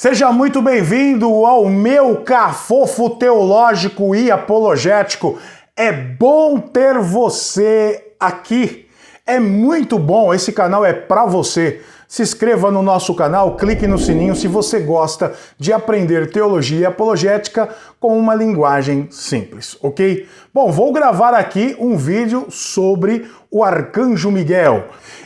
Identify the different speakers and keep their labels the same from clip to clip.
Speaker 1: Seja muito bem-vindo ao meu cafofo teológico e apologético. É bom ter você aqui. É muito bom, esse canal é para você. Se inscreva no nosso canal, clique no sininho se você gosta de aprender teologia e apologética com uma linguagem simples, ok? Bom, vou gravar aqui um vídeo sobre o Arcanjo Miguel.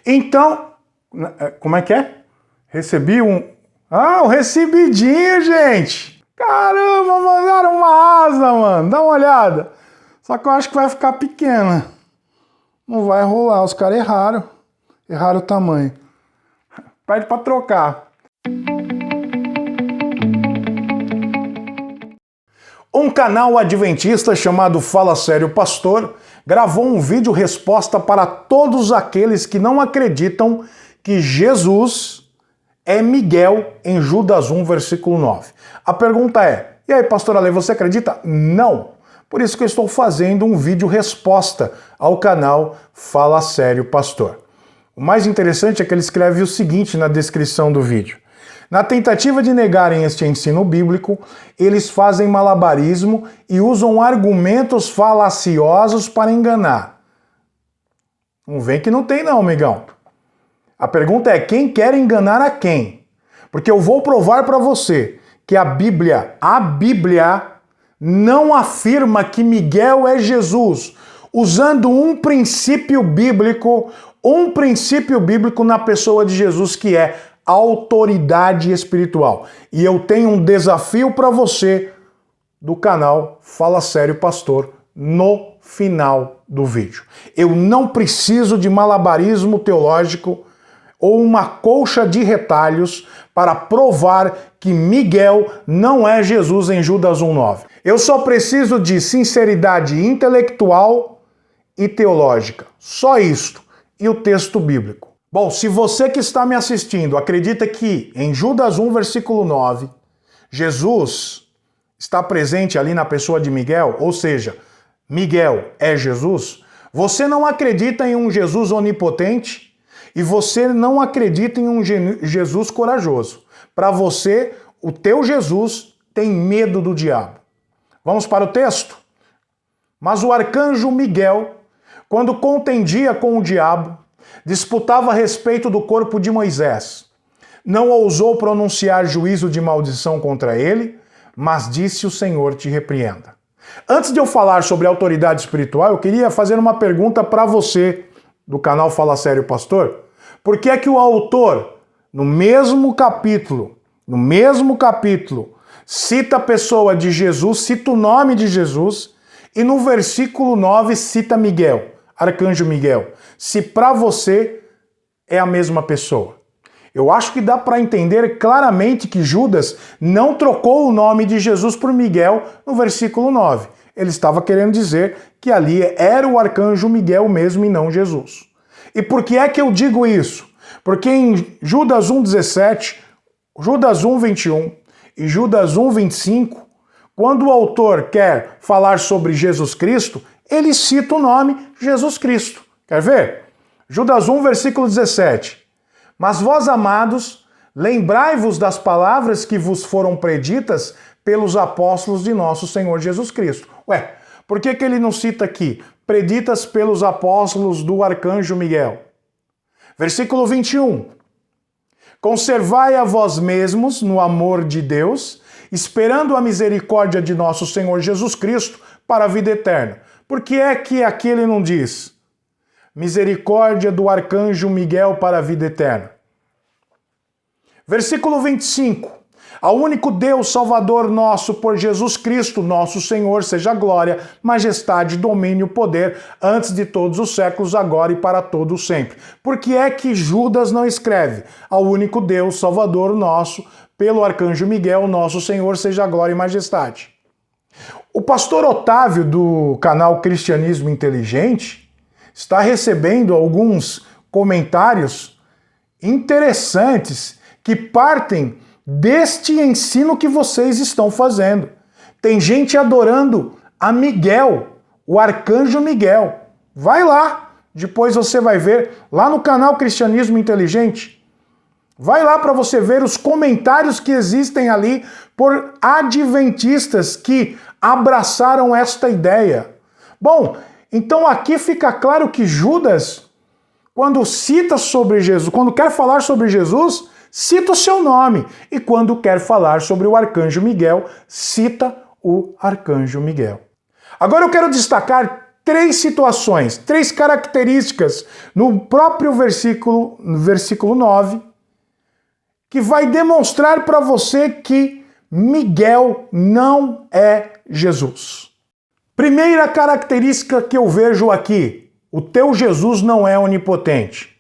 Speaker 1: Então, como é que é? Recebi um recebidinho, gente! Caramba, mandaram uma asa, mano! Dá uma olhada! Só que eu acho que vai ficar pequena. Não vai rolar, os caras erraram. Erraram o tamanho. Pede pra trocar. Um canal adventista chamado Fala Sério Pastor gravou um vídeo resposta para todos aqueles que não acreditam que Jesus é Miguel em Judas 1, versículo 9. A pergunta é, e aí, pastor Ale, você acredita? Não. Por isso que eu estou fazendo um vídeo resposta ao canal Fala Sério Pastor. O mais interessante é que ele escreve o seguinte na descrição do vídeo. Na tentativa de negarem este ensino bíblico, eles fazem malabarismo e usam argumentos falaciosos para enganar. Não vem que não tem não, amigão. A pergunta é, quem quer enganar a quem? Porque eu vou provar para você que a Bíblia não afirma que Miguel é Jesus, usando um princípio bíblico na pessoa de Jesus, que é autoridade espiritual. E eu tenho um desafio para você do canal Fala Sério Pastor no final do vídeo. Eu não preciso de malabarismo teológico ou uma colcha de retalhos para provar que Miguel não é Jesus em Judas 1,9. Eu só preciso de sinceridade intelectual e teológica. Só isto. E o texto bíblico. Bom, se você que está me assistindo acredita que em Judas 1, versículo 9, Jesus está presente ali na pessoa de Miguel, ou seja, Miguel é Jesus, você não acredita em um Jesus onipotente e você não acredita em um Jesus corajoso. Para você, o teu Jesus tem medo do diabo. Vamos para o texto? Mas o arcanjo Miguel, quando contendia com o diabo, disputava a respeito do corpo de Moisés. Não ousou pronunciar juízo de maldição contra ele, mas disse: o Senhor te repreenda. Antes de eu falar sobre autoridade espiritual, eu queria fazer uma pergunta para você do canal Fala Sério Pastor. Por que é que o autor, no mesmo capítulo, cita a pessoa de Jesus, cita o nome de Jesus, e no versículo 9 cita Miguel, Arcanjo Miguel, se para você é a mesma pessoa? Eu acho que dá para entender claramente que Judas não trocou o nome de Jesus por Miguel no versículo 9. Ele estava querendo dizer que ali era o Arcanjo Miguel mesmo e não Jesus. E por que é que eu digo isso? Porque em Judas 1,17, Judas 1,21 e Judas 1,25, quando o autor quer falar sobre Jesus Cristo, ele cita o nome Jesus Cristo. Quer ver? Judas 1, versículo 17. Mas vós, amados, lembrai-vos das palavras que vos foram preditas pelos apóstolos de nosso Senhor Jesus Cristo. Ué, por que ele não cita aqui? Preditas pelos apóstolos do Arcanjo Miguel. Versículo 21. Conservai a vós mesmos no amor de Deus, esperando a misericórdia de nosso Senhor Jesus Cristo para a vida eterna. Por que é que aqui ele não diz misericórdia do Arcanjo Miguel para a vida eterna? Versículo 25. Ao único Deus Salvador nosso, por Jesus Cristo, nosso Senhor, seja glória, majestade, domínio, poder, antes de todos os séculos, agora e para todo sempre. Por que é que Judas não escreve ao único Deus Salvador nosso, pelo Arcanjo Miguel, nosso Senhor, seja glória e majestade? O pastor Otávio, do canal Cristianismo Inteligente, está recebendo alguns comentários interessantes que partem deste ensino que vocês estão fazendo. Tem gente adorando a Miguel, o Arcanjo Miguel. Vai lá, depois você vai ver lá no canal Cristianismo Inteligente. Vai lá para você ver os comentários que existem ali por adventistas que abraçaram esta ideia. Bom, então aqui fica claro que Judas, quando cita sobre Jesus, quando quer falar sobre Jesus, cita o seu nome. E quando quer falar sobre o arcanjo Miguel, cita o arcanjo Miguel. Agora eu quero destacar 3 situações, 3 características no próprio versículo 9, que vai demonstrar para você que Miguel não é Jesus. Primeira característica que eu vejo aqui: o teu Jesus não é onipotente.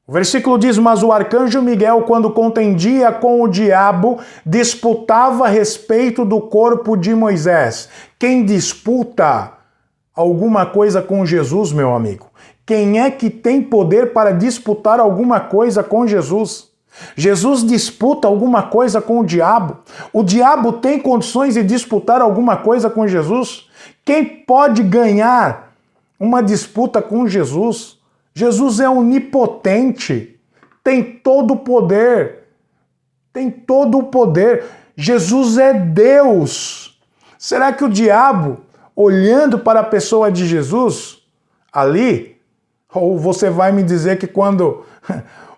Speaker 1: O versículo diz: mas o arcanjo Miguel, quando contendia com o diabo, disputava a respeito do corpo de Moisés. Quem disputa alguma coisa com Jesus, meu amigo? Quem é que tem poder para disputar alguma coisa com Jesus? Jesus disputa alguma coisa com o diabo? O diabo tem condições de disputar alguma coisa com Jesus? Quem pode ganhar uma disputa com Jesus? Jesus é onipotente, tem todo o poder, tem todo o poder. Jesus é Deus. Será que o diabo, olhando para a pessoa de Jesus ali, ou você vai me dizer que quando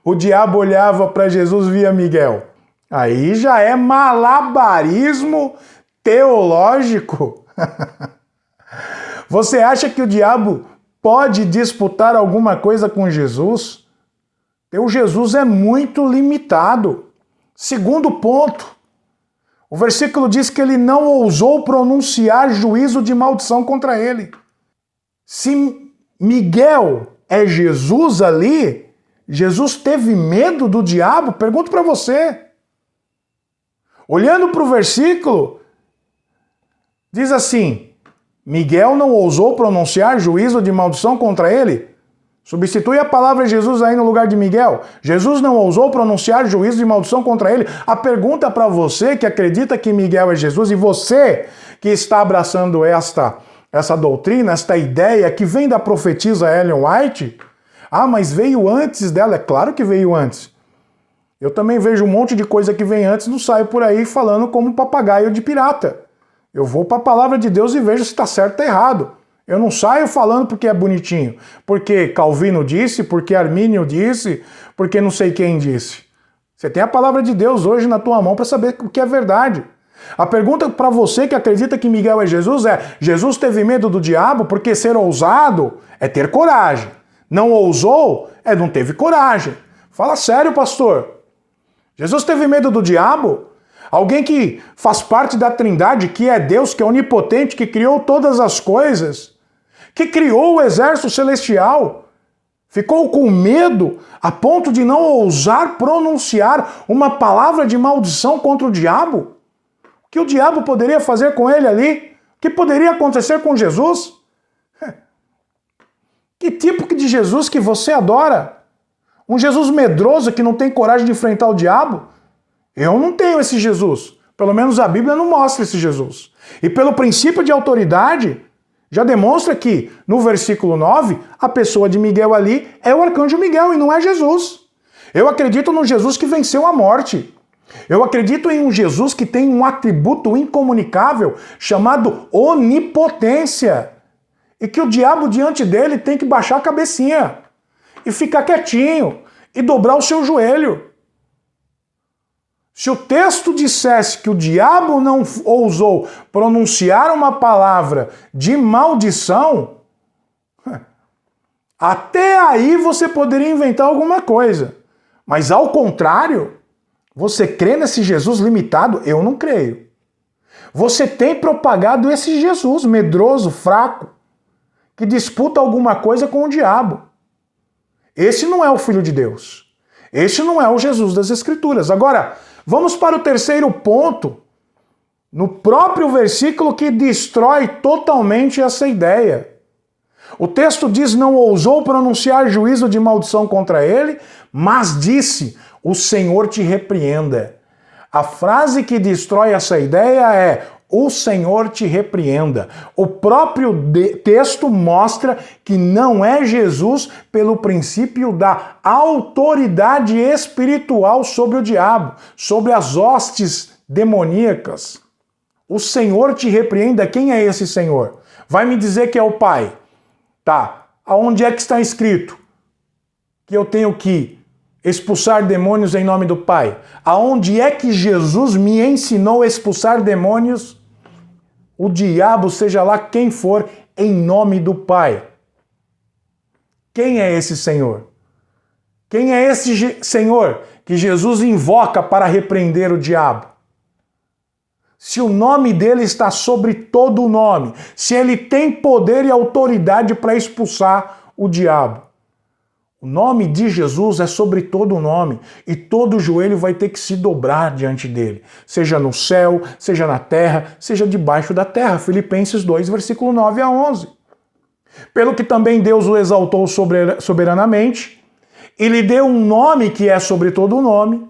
Speaker 1: o diabo olhava para Jesus via Miguel? Aí já é malabarismo teológico. Você acha que o diabo pode disputar alguma coisa com Jesus? Teu Jesus é muito limitado. Segundo ponto, o versículo diz que ele não ousou pronunciar juízo de maldição contra ele. Se Miguel é Jesus ali, Jesus teve medo do diabo? Pergunto para você. Olhando para o versículo, diz assim: Miguel não ousou pronunciar juízo de maldição contra ele? Substitui a palavra Jesus aí no lugar de Miguel. Jesus não ousou pronunciar juízo de maldição contra ele? A pergunta para você que acredita que Miguel é Jesus, e você que está abraçando essa doutrina, esta ideia que vem da profetisa Ellen White: ah, mas veio antes dela. É claro que veio antes. Eu também vejo um monte de coisa que vem antes, não saio por aí falando como papagaio de pirata. Eu vou para a palavra de Deus e vejo se está certo ou errado. Eu não saio falando porque é bonitinho, porque Calvino disse, porque Armínio disse, porque não sei quem disse. Você tem a palavra de Deus hoje na tua mão para saber o que é verdade. A pergunta para você que acredita que Miguel é Jesus é: Jesus teve medo do diabo? Porque ser ousado é ter coragem. Não ousou é não teve coragem. Fala sério, pastor. Jesus teve medo do diabo? Alguém que faz parte da Trindade, que é Deus, que é onipotente, que criou todas as coisas, que criou o exército celestial, ficou com medo a ponto de não ousar pronunciar uma palavra de maldição contra o diabo? O que o diabo poderia fazer com ele ali? O que poderia acontecer com Jesus? Que tipo de Jesus que você adora? Um Jesus medroso que não tem coragem de enfrentar o diabo? Eu não tenho esse Jesus. Pelo menos a Bíblia não mostra esse Jesus. E pelo princípio de autoridade, já demonstra que, no versículo 9, a pessoa de Miguel ali é o arcanjo Miguel e não é Jesus. Eu acredito num Jesus que venceu a morte. Eu acredito em um Jesus que tem um atributo incomunicável chamado onipotência. E que o diabo diante dele tem que baixar a cabecinha e ficar quietinho e dobrar o seu joelho. Se o texto dissesse que o diabo não ousou pronunciar uma palavra de maldição, até aí você poderia inventar alguma coisa. Mas ao contrário, você crê nesse Jesus limitado? Eu não creio. Você tem propagado esse Jesus medroso, fraco, que disputa alguma coisa com o diabo. Esse não é o Filho de Deus. Esse não é o Jesus das Escrituras. Agora, vamos para o terceiro ponto, no próprio versículo que destrói totalmente essa ideia. O texto diz: não ousou pronunciar juízo de maldição contra ele, mas disse: o Senhor te repreenda. A frase que destrói essa ideia é: o Senhor te repreenda. O próprio texto mostra que não é Jesus pelo princípio da autoridade espiritual sobre o diabo, sobre as hostes demoníacas. O Senhor te repreenda. Quem é esse Senhor? Vai me dizer que é o Pai. Tá. Aonde é que está escrito que eu tenho que expulsar demônios em nome do Pai? Aonde é que Jesus me ensinou a expulsar demônios, o diabo, seja lá quem for, em nome do Pai? Quem é esse Senhor? Quem é esse Senhor que Jesus invoca para repreender o diabo? Se o nome dele está sobre todo o nome, se ele tem poder e autoridade para expulsar o diabo. O nome de Jesus é sobre todo o nome e todo joelho vai ter que se dobrar diante dele, seja no céu, seja na terra, seja debaixo da terra. Filipenses 2, versículo 9 a 11. Pelo que também Deus o exaltou soberanamente e lhe deu um nome que é sobre todo o nome,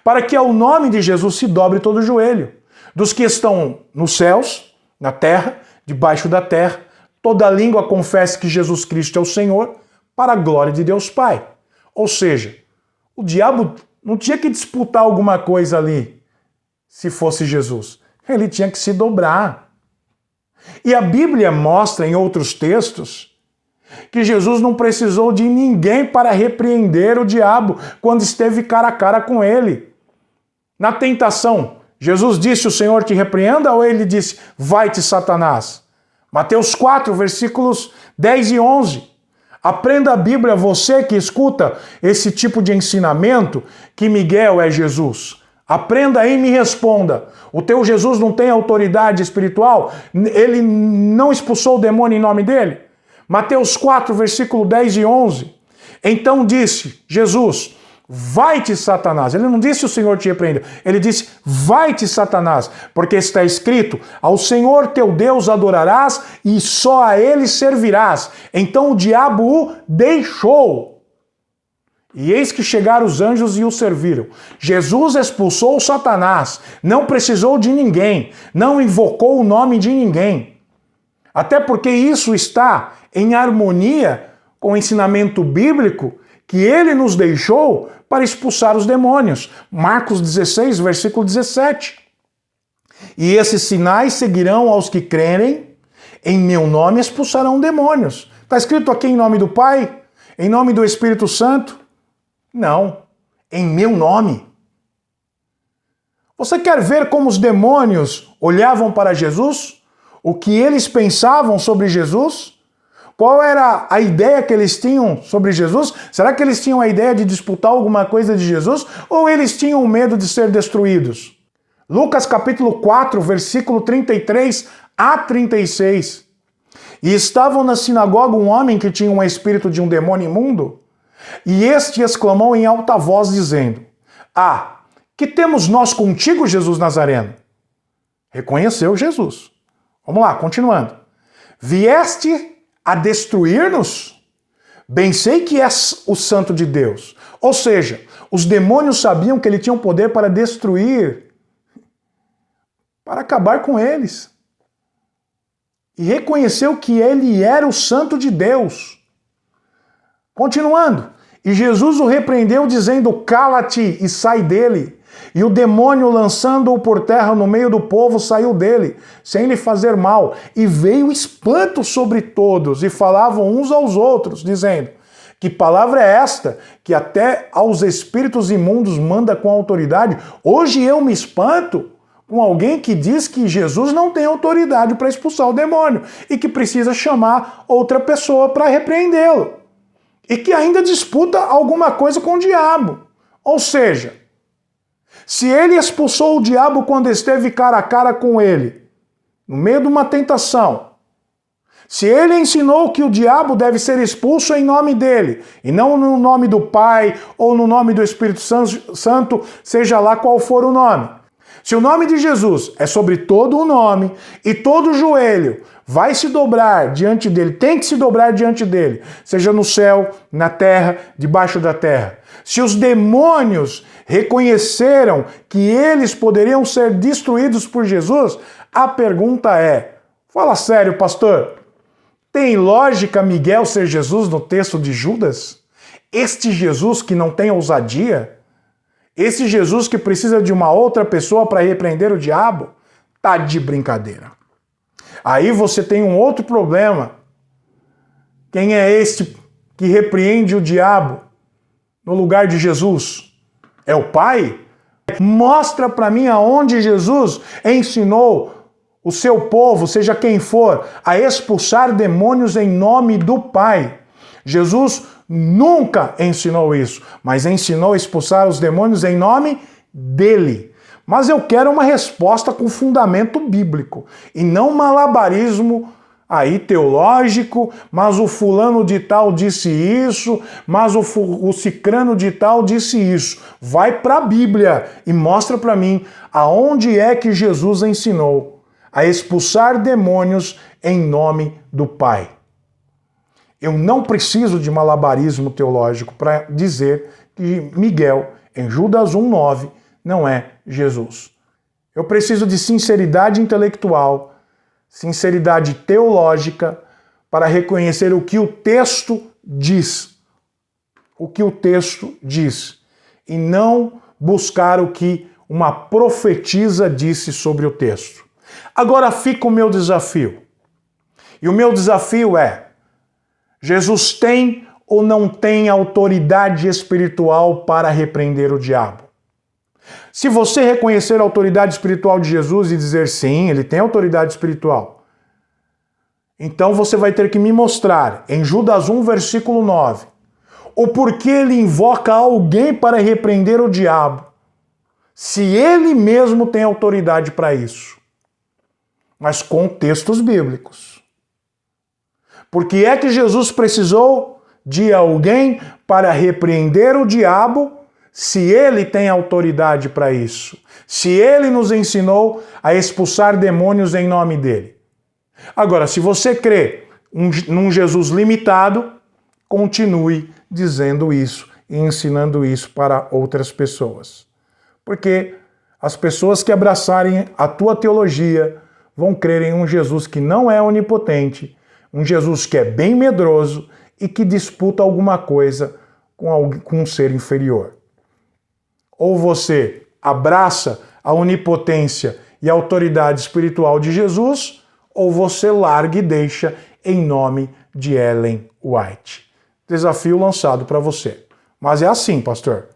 Speaker 1: para que ao nome de Jesus se dobre todo o joelho, dos que estão nos céus, na terra, debaixo da terra, toda língua confesse que Jesus Cristo é o Senhor, para a glória de Deus Pai. Ou seja, o diabo não tinha que disputar alguma coisa ali, se fosse Jesus. Ele tinha que se dobrar. E a Bíblia mostra em outros textos que Jesus não precisou de ninguém para repreender o diabo quando esteve cara a cara com ele. Na tentação, Jesus disse: o Senhor te repreenda, ou ele disse: vai-te, Satanás? Mateus 4, versículos 10 e 11. Aprenda a Bíblia, você que escuta esse tipo de ensinamento, que Miguel é Jesus. Aprenda aí e me responda. O teu Jesus não tem autoridade espiritual? Ele não expulsou o demônio em nome dele? Mateus 4, versículo 10 e 11. Então disse Jesus: vai-te, Satanás. Ele não disse: o Senhor te repreenda. Ele disse: vai-te, Satanás. Porque está escrito: ao Senhor teu Deus adorarás e só a ele servirás. Então o diabo o deixou. E eis que chegaram os anjos e o serviram. Jesus expulsou Satanás. Não precisou de ninguém. Não invocou o nome de ninguém. Até porque isso está em harmonia com o ensinamento bíblico que ele nos deixou para expulsar os demônios. Marcos 16, versículo 17. E esses sinais seguirão aos que crerem, em meu nome expulsarão demônios. Está escrito aqui em nome do Pai? Em nome do Espírito Santo? Não, em meu nome. Você quer ver como os demônios olhavam para Jesus? O que eles pensavam sobre Jesus? Qual era a ideia que eles tinham sobre Jesus? Será que eles tinham a ideia de disputar alguma coisa de Jesus? Ou eles tinham medo de ser destruídos? Lucas capítulo 4, versículo 33 a 36. E estavam na sinagoga um homem que tinha um espírito de um demônio imundo, e este exclamou em alta voz, dizendo: ah, que temos nós contigo, Jesus Nazareno? Reconheceu Jesus. Vamos lá, continuando. Vieste a destruir-nos? Bem sei que és o Santo de Deus. Ou seja, os demônios sabiam que ele tinha um poder para destruir, para acabar com eles. E reconheceu que ele era o Santo de Deus. Continuando. E Jesus o repreendeu, dizendo: cala-te e sai dele. E o demônio, lançando-o por terra no meio do povo, saiu dele, sem lhe fazer mal. E veio espanto sobre todos, e falavam uns aos outros, dizendo: que palavra é esta, que até aos espíritos imundos manda com autoridade? Hoje eu me espanto com alguém que diz que Jesus não tem autoridade para expulsar o demônio, e que precisa chamar outra pessoa para repreendê-lo. E que ainda disputa alguma coisa com o diabo. Ou seja, se ele expulsou o diabo quando esteve cara a cara com ele, no meio de uma tentação, se ele ensinou que o diabo deve ser expulso em nome dele, e não no nome do Pai ou no nome do Espírito Santo, seja lá qual for o nome. Se o nome de Jesus é sobre todo o nome e todo o joelho vai se dobrar diante dele, tem que se dobrar diante dele, seja no céu, na terra, debaixo da terra. Se os demônios reconheceram que eles poderiam ser destruídos por Jesus, a pergunta é, fala sério, pastor, tem lógica Miguel ser Jesus no texto de Judas? Este Jesus que não tem ousadia? Esse Jesus que precisa de uma outra pessoa para repreender o diabo? Tá de brincadeira. Aí você tem um outro problema. Quem é este que repreende o diabo no lugar de Jesus? É o Pai? Mostra para mim aonde Jesus ensinou o seu povo, seja quem for, a expulsar demônios em nome do Pai. Jesus nunca ensinou isso, mas ensinou a expulsar os demônios em nome dele. Mas eu quero uma resposta com fundamento bíblico e não malabarismo aí teológico, mas o fulano de tal disse isso, mas o cicrano de tal disse isso. Vai para a Bíblia e mostra para mim aonde é que Jesus ensinou a expulsar demônios em nome do Pai. Eu não preciso de malabarismo teológico para dizer que Miguel, em Judas 1,9, não é Jesus. Eu preciso de sinceridade intelectual, sinceridade teológica, para reconhecer o que o texto diz. O que o texto diz. E não buscar o que uma profetisa disse sobre o texto. Agora fica o meu desafio. E o meu desafio é: Jesus tem ou não tem autoridade espiritual para repreender o diabo? Se você reconhecer a autoridade espiritual de Jesus e dizer sim, ele tem autoridade espiritual, então você vai ter que me mostrar, em Judas 1, versículo 9, o porquê ele invoca alguém para repreender o diabo, se ele mesmo tem autoridade para isso. Mas com textos bíblicos. Por que é que Jesus precisou de alguém para repreender o diabo, se ele tem autoridade para isso? Se ele nos ensinou a expulsar demônios em nome dele? Agora, se você crê num Jesus limitado, continue dizendo isso e ensinando isso para outras pessoas. Porque as pessoas que abraçarem a tua teologia vão crer em um Jesus que não é onipotente, um Jesus que é bem medroso e que disputa alguma coisa com um ser inferior. Ou você abraça a onipotência e a autoridade espiritual de Jesus, ou você larga e deixa em nome de Ellen White. Desafio lançado para você. Mas é assim, pastor.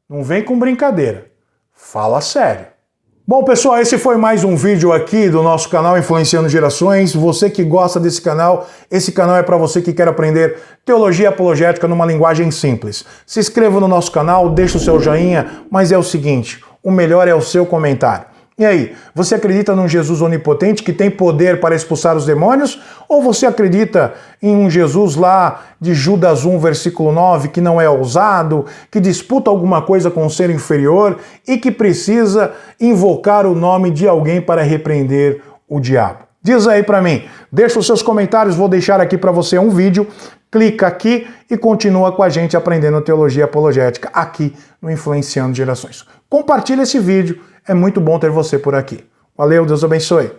Speaker 1: Não vem com brincadeira. Fala sério. Bom, pessoal, esse foi mais um vídeo aqui do nosso canal Influenciando Gerações. Você que gosta desse canal, esse canal é para você que quer aprender teologia apologética numa linguagem simples. Se inscreva no nosso canal, deixa o seu joinha, mas é o seguinte, o melhor é o seu comentário. E aí, você acredita num Jesus onipotente que tem poder para expulsar os demônios? Ou você acredita em um Jesus lá de Judas 1, versículo 9, que não é ousado, que disputa alguma coisa com um ser inferior e que precisa invocar o nome de alguém para repreender o diabo? Diz aí para mim, deixa os seus comentários, vou deixar aqui para você um vídeo, clica aqui e continua com a gente aprendendo teologia apologética aqui no Influenciando Gerações. Compartilha esse vídeo. É muito bom ter você por aqui. Valeu, Deus abençoe.